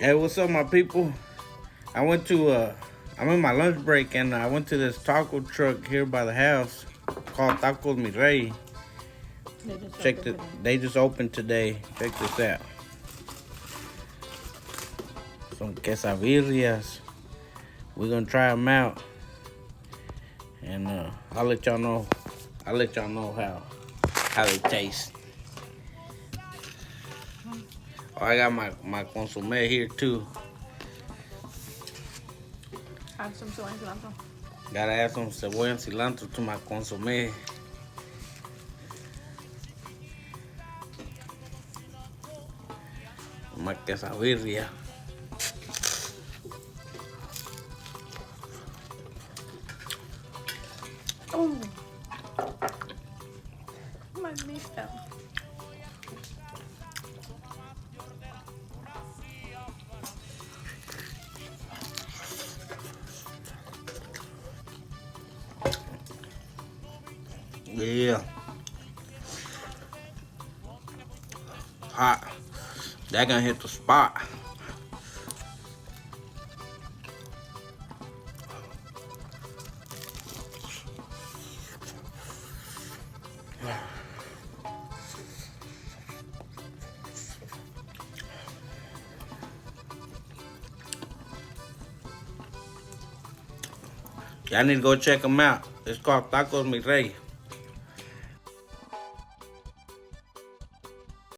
Hey, what's up, my people? I went to I'm in my lunch break and I went to this taco truck here by the house called Tacos Mi Rey. They just Check opened the, today. they just opened today. Check this out. Some quesadillas. We're gonna try them out, and I'll let y'all know. I'll let y'all know how they taste. Oh, I got my consomme here too. Add some soy and cilantro. Gotta add some cebolla and cilantro to my consomme. My quesadilla. Oh, my meat fell. Yeah. Hot. That gonna hit the spot. Y'all need to go check them out. It's called Tacos Mi Rey.